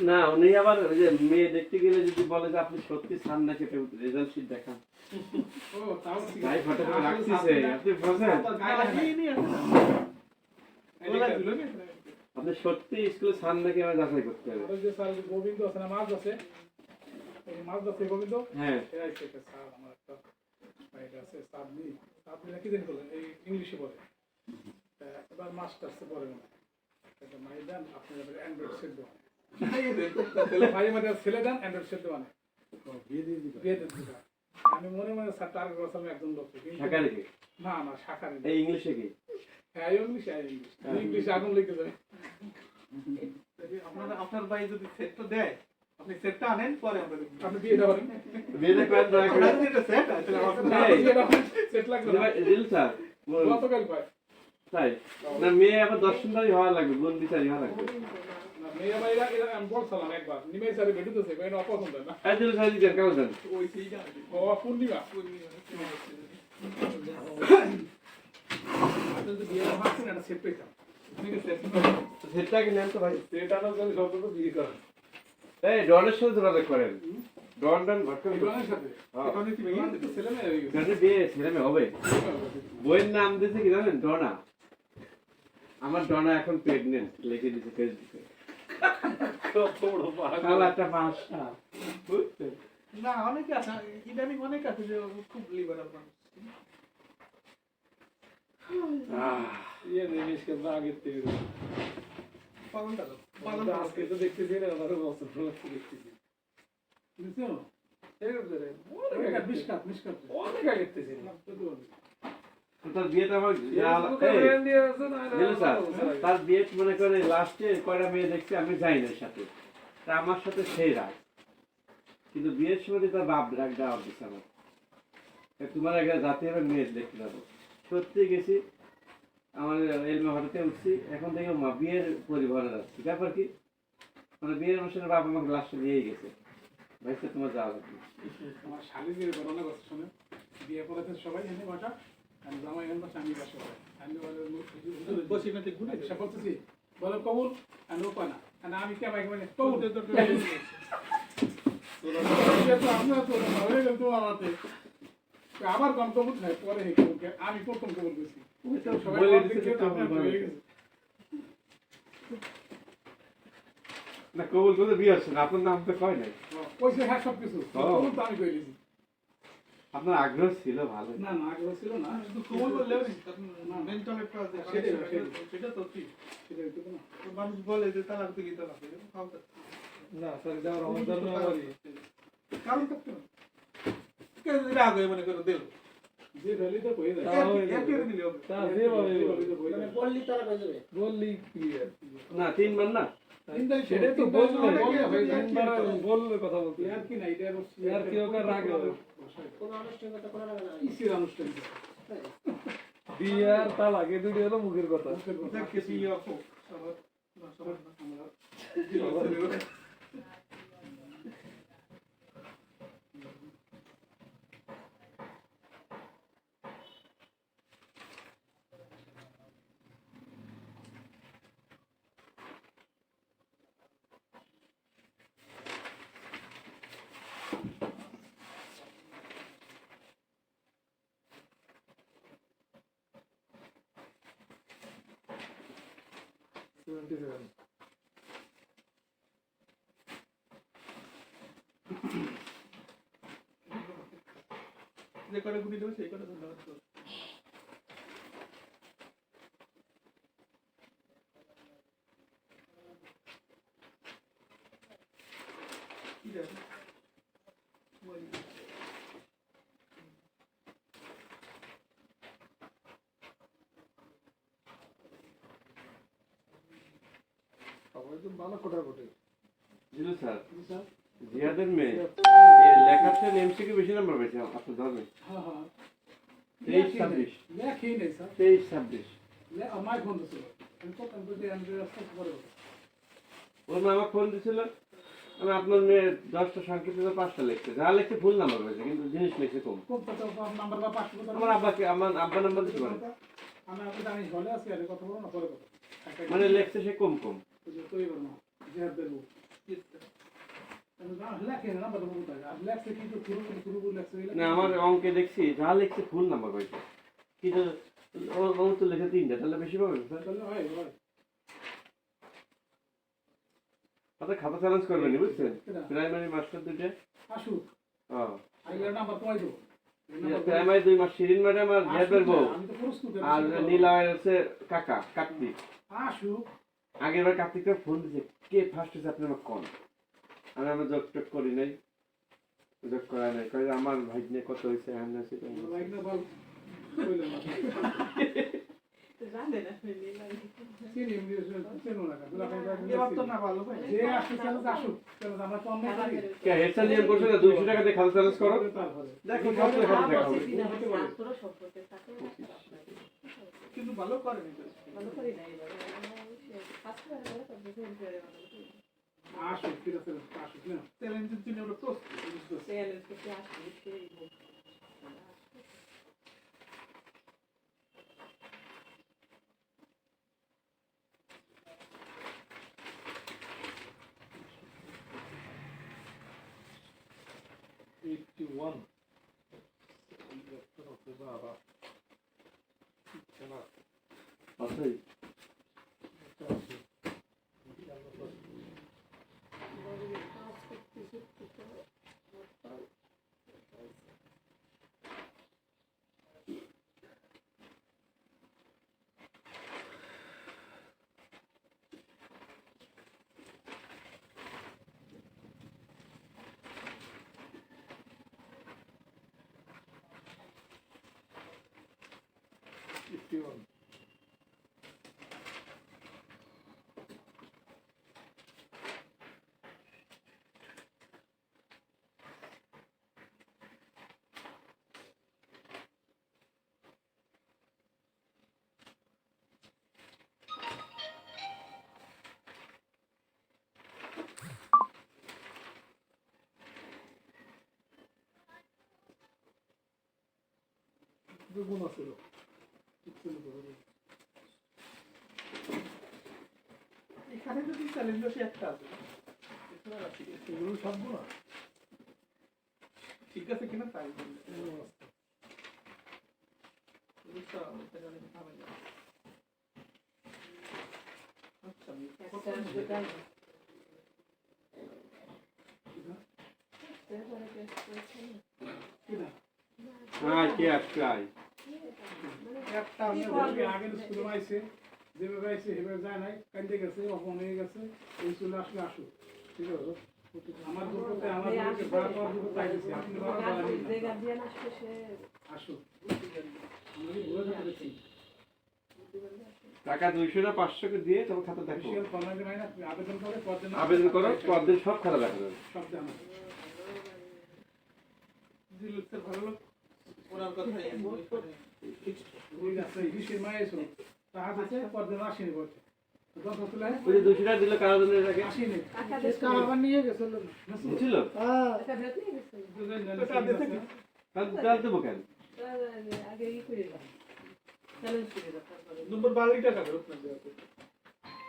না উনি আবার ওই যে মেয়ে দেখতে গেলে যদি বলে যে আপনি সত্যি ছান না কেটে রেজাল্ট শিট দেখান ভাই ফটো করে রাখছিস আপনি বলেন আপনি সত্যি স্কুলে ছান নাকি আমার যাচাই করতে হবে যে স্যার গোবিন্দ আছে না মাছ আছে এই মাছ আছে গোবিন্দ হ্যাঁ এই থেকে স্যার আমার একটা ভাইটা আছে সাবনি নাকি দেন বলেন এই ইংলিশে বলে এবার মাস্টার্সে পড়ে না এটা মাইদান আপনাদের অ্যান্ড্রয়েড সেট দেন ভাই আমাদের ছেলে দেন অ্যান্ড্রয়েড সেট দেন বিয়ে দিয়ে আমি মনে মনে স্যার টার্গেট করছিলাম একজন লোক শাখা রেখে না শাখা এই ইংলিশে কি হ্যাঁ ইংলিশ আগুন লিখে দেবে আপনার ভাই যদি সেটটা দেয় আপনি সেটটা আনেন পরে আপনি বিয়েটা করেন বিয়েটা করেন দয়া করে এটা সেট আছে সেট লাগবে রিল স্যার গতকাল পাই তাই না মেয়ে আবার দর্শনদারি হওয়া লাগবে বোন বিচারি হওয়া লাগবে মেয়ে ভাইরা এরা আমি বলছিলাম একবার নিমেষ স্যারে বেটুতেছে কই না অপছন্দ না আইদুল সাহেব জি কেমন আছেন ওই সেইটা ও পূর্ণিমা আপনি তো বিয়ে ভাবছেন এটা সেট পেতাম সেটটা কি নেন তো ভাই সেটা না জানি সব তো বিয়ে করেন এই ডনের সাথে যোগাযোগ করেন ডন ভটকা ইব্রাহিমের সাথে এখন কি বিয়ে তো ছেলে মেয়ে হয়ে গেছে যদি বিয়ে ছেলে মেয়ে হবে বইয়ের নাম দিয়েছে কি জানেন ডনা আমার ডনা এখন প্রেগনেন্ট লিখে দিয়েছে ফেসবুকে কত বড় পাগল কালাটা পাঁচটা বুঝছেন না অনেকে আছে ইদানিং অনেক আছে যে খুব লিবারাল মানুষ ये निमेश के आगे तेरे পাগলটা पागल আজকে তো দেখতেছি না আবার বছর দেখতেছি বুঝছো এই করে ওটা মিশকাত অনেক আগে দেখতেছি না তার বিয়েটা আমার তার বিয়ে মনে করে লাস্টে কয়টা মেয়ে দেখছে আমি যাই না সাথে তা আমার সাথে সেই রাগ কিন্তু বিয়ের সময় তার বাপ রাগ দেওয়া দিচ্ছে আমার তোমার আগে জাতি হবে মেয়ে দেখতে যাবো সত্যি গেছি আমার এলমে হঠাৎ উঠছি এখন থেকে মা বিয়ের পরিবারে যাচ্ছি ব্যাপার কি মানে বিয়ের অনুষ্ঠানে বাপ আমাকে লাস্টে নিয়েই গেছে ভাইসে তোমার যাওয়া লাগবে আমার শালীদের ঘটনা কথা শুনে বিয়ে করেছে সবাই এনে বাটা আমি জামাই এনে বাসা আমি বাসা আমি বলে বসে মেতে ঘুরে সে বলতেছি বলে কবুল আমি ওপা না আমি কে ভাই মানে কবুল আবার কম কবুল খাই পরে আমি প্রথম কবুল করছি না কবুল করে বিয়ে হচ্ছে না আপনার নাম তো কয় নাই পয়সা হ্যাঁ সবকিছু আমি কই দিয়েছি আপনার আগ্রহ ছিল ভালো না আগ্রহ ছিল না শুধু কবুল বললেও মেন্টাল একটা সেটা তো ঠিক সেটা হইতো না মানুষ বলে যে তালাক তো গীতা লাগে না স্যার এটা আমার ধর্ম করি কারণ থাকতে না কে রাগ হয়ে মনে করে দিল যে ভ্যালি তো কই দেয় একে দিলে হবে তা যে ভাবে মানে বললি তারা কই যাবে বললি ক্লিয়ার না তিনবার না সেটা তো বললে কথা বলতে আর কি না এটা আর কি ওকে রাগ হবে কোন আনুষ্ঠানিকতা করা লাগে না ইসির আনুষ্ঠানিকতা বিয়ার তা লাগে দুটো হলো মুখের কথা কিছু আপু সবার আমরা যে করে গুলি দেবো সেই করে ধন্যবাদ ভালো কোটা কোটে জিলু স্যার জিয়াদের মেয়ে লেখাতে এমসিকিউ বেশি নাম্বার পেয়েছে আপনার ধর্মে হ্যাঁ 23-26 লেখি নেই স্যার 23-26 আমার ফোন ছিল আমি তো কম্পিউটারে আমি রাস্তা করে ওর মা আমাকে ফোন দিছিল আমি আপনার মেয়ে 10টা সংকেত 5টা লিখছে যা লিখছে ভুল নাম্বার পেয়েছে কিন্তু জিনিস লিখছে কম কোন নাম্বার বা 500 আমার আব্বাকে আমার আব্বা নাম্বার দিতে পারে আমি আপনি জানিস হলে আছি আরে কথা বলো না পরে কথা মানে লেখছে সে কম কম। তৈরি করো না জেহাদ দেবো লেখে না বাবা কোথায় আর লেখছে কিন্তু পুরো লেখছে না আমার অঙ্কে দেখছি যা লিখছে ফুল নাম্বার পাইছে, কিন্তু ও তো লেখে 3টা, তাহলে বেশি পাবে স্যার। তাহলে হয় আচ্ছা খাতা চ্যালেঞ্জ করবেন বুঝছেন, প্রাইমারি মাস্টার 2টা। আসু হ্যাঁ আইলার নাম্বার কমাই দাও প্রাইমারি 2 মাস শিরিন ম্যাডাম আর জিয়াদের বউ, আমি তো প্রস্তুত আর নীলায় হচ্ছে কাকা কার্তিক। আসু আগের বার কার্তিকটা ফোন দিছে, কে ফার্স্ট হয়েছে আপনি আমার কোন, আমি যোগ টোগ করি নাই, যোগ করা নাই, কই আমার ভাই নিয়ে কত হয়েছে হ্যান আছে। লাইক না বল কইলে না জানে না নীলাই চিনি চেনো না এবার তো না ভালো ভাই যে আসু চলো আসু চলো আমরা কম না করি কে হেডসেল নিয়ে বসে না 200 টাকা দিয়ে খাতা চ্যালেঞ্জ করো, তারপরে দেখো কত খাতা দেখা হবে। পুরো সম্পর্কে থাকে কিন্তু ভালো করেনি তো। ভালো করি না এবার ফার্স্ট করে ভালো করে বুঝে করে ভালো আসু ঠিক আছে আসু না চ্যালেঞ্জের জন্য ওরা প্রস্তুত। চ্যালেঞ্জ করতে আসছে সেই আছেই গুণ আছে এখানে যদি চ্যালেঞ্জ আছে একটা আছে এগুলো সব গুণ ঠিক আছে কিনা তাই বললে আচ্ছা হ্যাঁ কে আসলাই একটা আমি আগের স্কুলে আইছে যেভাবে আইছে সেভাবে যায় নাই কান্দে গেছে অপমান হয়ে গেছে এই স্কুলে আসলে আসুক ঠিক আছে আমার দুটোতে আমার দুটোতে বারবার দুটো পাইছে আপনি বারবার বলেন যে গার্জিয়ান আসছে সে আসুক আমরা কি ভুলে যেতে দেখছি টাকা 200 না 500 কে দিয়ে তবে খাতা দেখো, অফিসিয়াল ফরম্যাটে নাই না আপনি আবেদন করে পরদিন আবেদন করো, পরদিন সব খাতা দেখা যাবে। সব জানা দিলুকের ভালো লোক ওনার কথাই ওই আছে হিসেবে মায়েছো টাকা দিতে পরদিন আসেনি বলছে তো কত তুলে ওই যে 200 টাকা দিল কারো জন্য এটাকে আসেনি টাকা দিতে আবার নিয়ে গেছে ছিল, টাকা দিতে গেছে তাহলে দেবো কেন? আগে ই করে দাও চ্যালেঞ্জ করে দাও তারপরে নম্বর 12 টাকা ফেরত না দেওয়া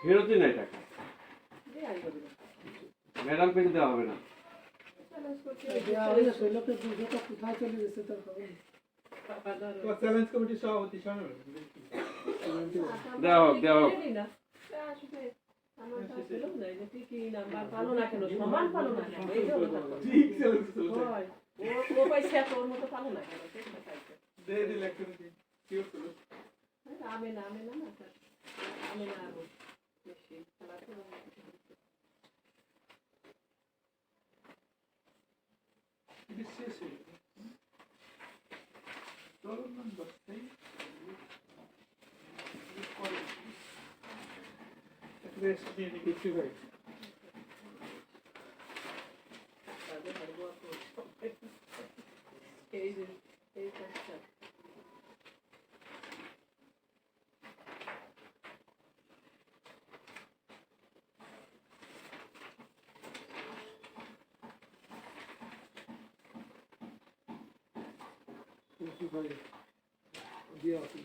ফেরতই নাই টাকা, দিয়ে আই হবে ম্যাডাম পেতে দেওয়া হবে না। চ্যালেঞ্জ করতে তো চ্যালেঞ্জ কমিটির সভাপতি সামনে দেওয়া হোক, দেওয়া হোক। আমার কাছে লোক নাই যে কি নাম্বার পালো না কেন সমান পালো না কেন এই যে ঠিক চ্যালেঞ্জ চলছে হয় ও পয়সা তোর মতো পালো না কেন সেটা চাইছে দে দিল একটা কি হলো আমি না না আমি না বেশি খেলা তো এটা শেষ হয়ে গেল চলো নম্বর 6 রেস্ট নিয়ে নিচ্ছি ভাই এই যে এই কাজটা ভাই দিয়া আছে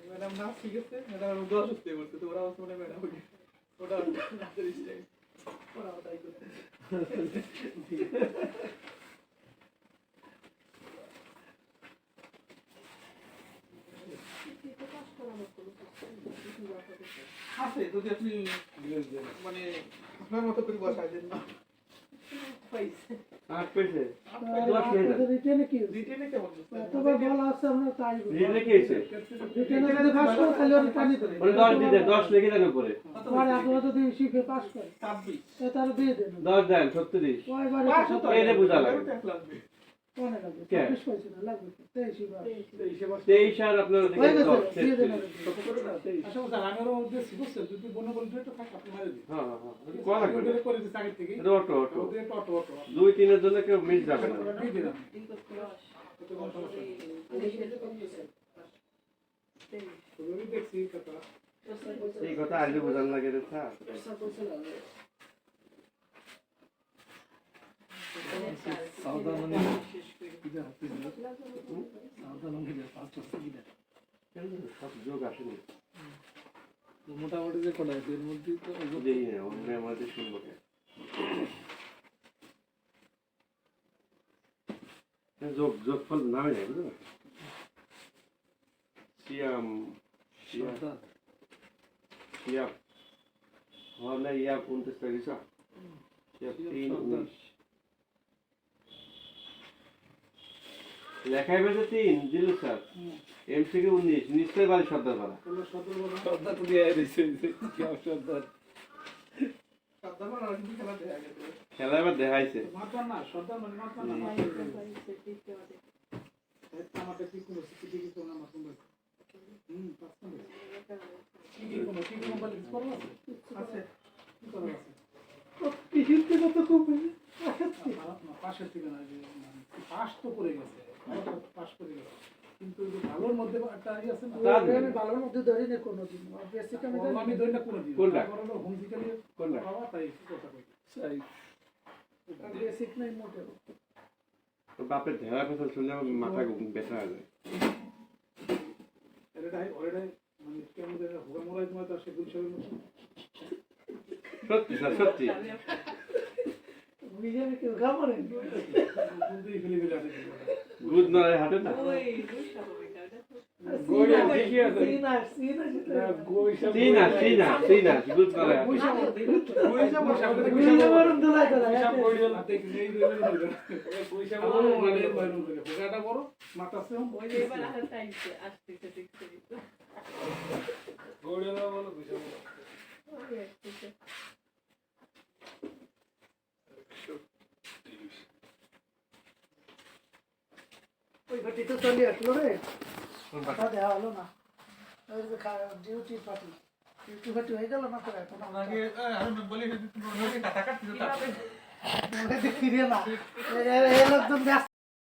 ম্যাডাম না ঠিক আছে ম্যাডাম দোয়া সুস্থ করছে তো ওরা মানে ম্যাডাম ওটা নাচের স্টাইল ওরা ওটাই করছে আছে যদি আপনি মানে আপনার মতো করে বসাই দেন না আট পেয়েছে রিটেনে কি রিটেনে কেমন এতবার বলা আছে আমরা তাই রিটেনে কি হয়েছে রিটেনে যদি পাস করে তাহলে ওর পানি দেবে ওরে 10 দিতে 10 লিখে দেন উপরে পরে আপনারা যদি শিখে পাস করে 26 তার দিয়ে দেন 10 দেন 36 কয়বার এটা বোঝা লাগবে লাগবে কোনে লাগবে কে? 26 পয়সা না লাগবে 23 বার 23 আর আপনার হয়ে দিকে গেছে 10 দিয়ে দেন 33 কত করে না 23 আচ্ছা ওটা আমি ওর মধ্যে বুঝছে যদি বন্য বল দুটো থাকে আপনি মারে দিন হ্যাঁ হ্যাঁ কোয়া লাগবে ওদের করে দিতে আগে থেকে এটা অটো অটো ওদের অটো অটো 2 3 এর জন্য কেউ মিস যাবে না দিয়ে দিলাম কত কোন সমস্যা তো আমি দেখছি কথা এই কথা আইলে বোঝান লাগে রে স্যার সব যোগ আসেনি মোটামুটি যে কটা আছে এর মধ্যে তো বুঝেই না অন্য আমাদের শুনবো কে যোগ যোগ ফল নামে যায় বুঝলো সিয়াম সিয়াম সিয়াম হলে ইয়া 29 তারিখ সিয়াম 3 লেখাই বেশে 3 দিল স্যার এমসিকে 19 নিশ্চয় বাড়ি সর্দার পাড়া সর্দার তো দিয়ে দিয়েছে কি সর্দার সর্দার মানে আর কি খেলা দেয়া গেছে খেলা এবার দেখাইছে মাতবার না সর্দার মানে মাতবার না আমাদের কি কোনো সিটি কি কোনো মাতবার পাঁচ নম্বর কি কোনো বলে করব আছে কি করব আছে কিছু থেকে তো খুব পাশের থেকে না যে পাস তো করে গেছে পাস করে গেছে কিন্তু ভালোর মধ্যে একটা ই আছে না আমি ভালোর মধ্যে ধরি না কোনো দিন বেসিক আমি ধরি না কোনো দিন কোনটা হোমজিক্যালি কোনটা বাবা তাই কথা কই সেই বেসিক নাই মোটে তো বাপের ঢেলা ফসল শুনলে আমার মাথা ব্যথা হয়ে যায় এটাই অলরেডি মানে কেমন জায়গা হোগা মোরাই তোমার তো সেগুন সবের মতো সত্যি স্যার সত্যি নিজে আমি কেউ খাবো না বুদ্ধি ফেলে ফেলে আছে দুধ নড়াই হাটে না সিনা দুধ নড়াই হাটে ওই ঘটি তো চলে আসলো রে কথা দেওয়া হলো না ডিউটি পার্টি ডিউটি পার্টি হয়ে গেল না করে এখন আপনাকে আমি বলি তুমি কাটা কাটতে ফিরে না এই লোকজন